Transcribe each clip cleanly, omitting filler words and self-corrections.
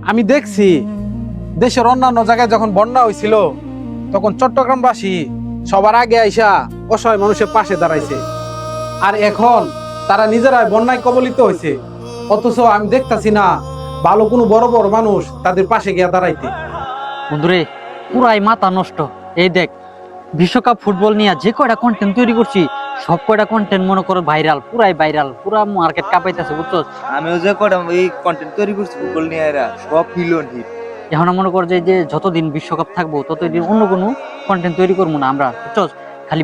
আমি দেখছি দেশের অন্যান্য জায়গায় যখন বন্যা হয়েছিল তখন চট্টগ্রামবাসী সবার আগে আইসা অসহায় মানুষের পাশে দাঁড়াইছে। আর এখন তারা নিজেরাই বন্যায় কবলিত হয়েছে, অথচ আমি দেখতাছি না ভালো কোনো বড় বড় মানুষ তাদের পাশে গিয়া দাঁড়াইতে। বন্ধুরে, পুরাই মাথা নষ্ট। এই দেখ, বিশ্বকাপ ফুটবল নিয়ে যে কয়টা কন্টেন্ট তৈরি করছি সব কয়টা কন্টেন্ট মনে করো ভাইরাল, পুরাই ভাইরাল, পুরা মার্কেট কাঁপাইতেছে, বুঝছো? আমিও যে কটা এই কন্টেন্ট তৈরি করছি ফুটবল নিয়ে এরা সব মিলিয়ন হিট। এখন মনে করো যে যতদিন বিশ্বকাপ থাকবো ততদিন অন্য কোনো কন্টেন্ট তৈরি করবো না আমরা, বুঝছো? খালি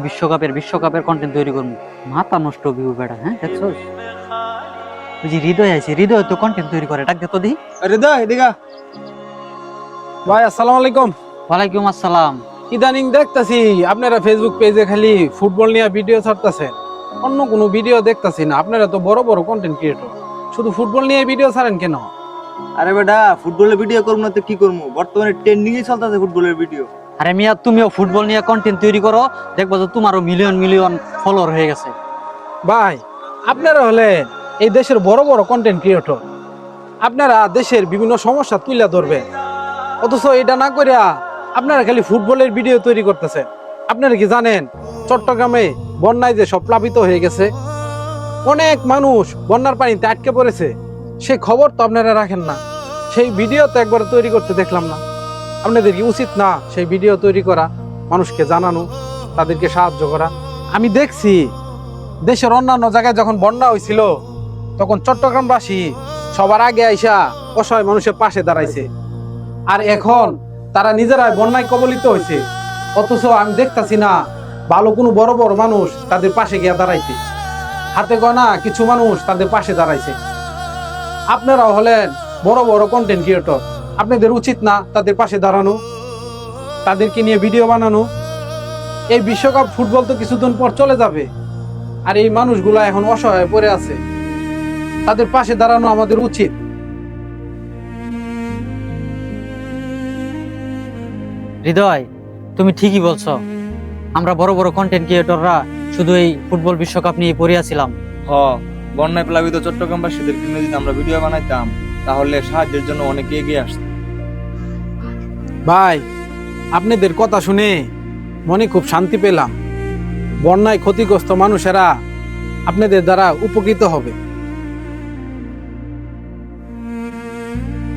বিশ্বকাপের কন্টেন্ট তৈরি করবো। মাথা নষ্ট ভিউ বেড়া, হ্যাঁ দেখছো? ওই যে হৃদয় আছে, হৃদয় তো কন্টেন্ট তৈরি করে, ডাক দে তো দিই। আরে দা এদিকে ভাই আসসালামু আলাইকুম। ওয়ালাইকুম আসসালাম। ইদানিং দেখতাছি আপনারা ফেসবুক পেজে খালি ফুটবল নিয়ে ভিডিও ছাড়তেছেন, অন্য কোনো ভিডিও দেখতাছি না। আপনারা তো বড় বড় কন্টেন্ট ক্রিয়েটর, শুধু ফুটবল নিয়ে ভিডিও ছাড়েন কেন? আরে বেটা, ফুটবলের ভিডিও করবো না তো কি করবো? বর্তমানে ট্রেন্ডিং এ চলতেছে ফুটবলের ভিডিও। আরে মিয়া, তুমিও ফুটবল নিয়ে কন্টেন্ট তৈরি করো, দেখবো যে তোমারও মিলিয়ন মিলিয়ন ফলোয়ার হয়ে গেছে। ভাই আপনারা হলেন এই দেশের বড় বড় কন্টেন্ট ক্রিয়েটর, আপনারা দেশের বিভিন্ন সমস্যা তুলে ধরবেন, অথচ এটা না করিয়া আপনারা খালি ফুটবলের ভিডিও তৈরি করতেছেন। আপনারা কি জানেন চট্টগ্রামে বন্যায় যে সব প্লাবিত হয়ে গেছে, অনেক মানুষ বন্যার পানিতে আটকে পড়েছে, সেই খবর তো আপনারা রাখেন না, সেই ভিডিও তো একবার তৈরি করতে দেখলাম না। আপনাদের কি উচিত না সেই ভিডিও তৈরি করা, মানুষকে জানানো, তাদেরকে সাহায্য করা? আমি দেখছি দেশের অন্যান্য জায়গায় যখন বন্যা হয়েছিল তখন চট্টগ্রামবাসী সবার আগে আইসা অসহায় মানুষের পাশে দাঁড়াইছে। আর এখন তারা নিজেরাই বন্যায় কবলিত হয়েছে, অথচ আমি দেখতাছি না ভালো কোনো বড় বড় মানুষ তাদের পাশে গিয়া দাঁড়াইতে। হাতে গোনা কিছু মানুষ তাদের পাশে দাঁড়াইছে। আপনারাও হলেন বড় বড় কন্টেন্ট ক্রিয়েটর, আপনাদের উচিত না তাদের পাশে দাঁড়ানো, তাদেরকে নিয়ে ভিডিও বানানো? এই বিশ্বকাপ ফুটবল তো কিছুদিন পর চলে যাবে, আর এই মানুষগুলা এখন অসহায় পড়ে আছে, তাদের পাশে দাঁড়ানো আমাদের উচিত। হৃদয়, তুমি ঠিকই বলছো। আমরা বড় বড় কন্টেন্ট ক্রিয়েটররা শুধু এই ফুটবল বিশ্বকাপ নিয়ে পড়িয়াছিলাম। হ, বন্যায় প্লাবিত চট্টগ্রামবাসীদের জন্য যদি আমরা ভিডিও বানাইতাম তাহলে সাহায্যের জন্য অনেকে এগিয়ে আসতো। ভাই আপনাদের কথা শুনে মনে খুব শান্তি পেলাম। বন্যায় ক্ষতিগ্রস্ত মানুষেরা আপনাদের দ্বারা উপকৃত হবে।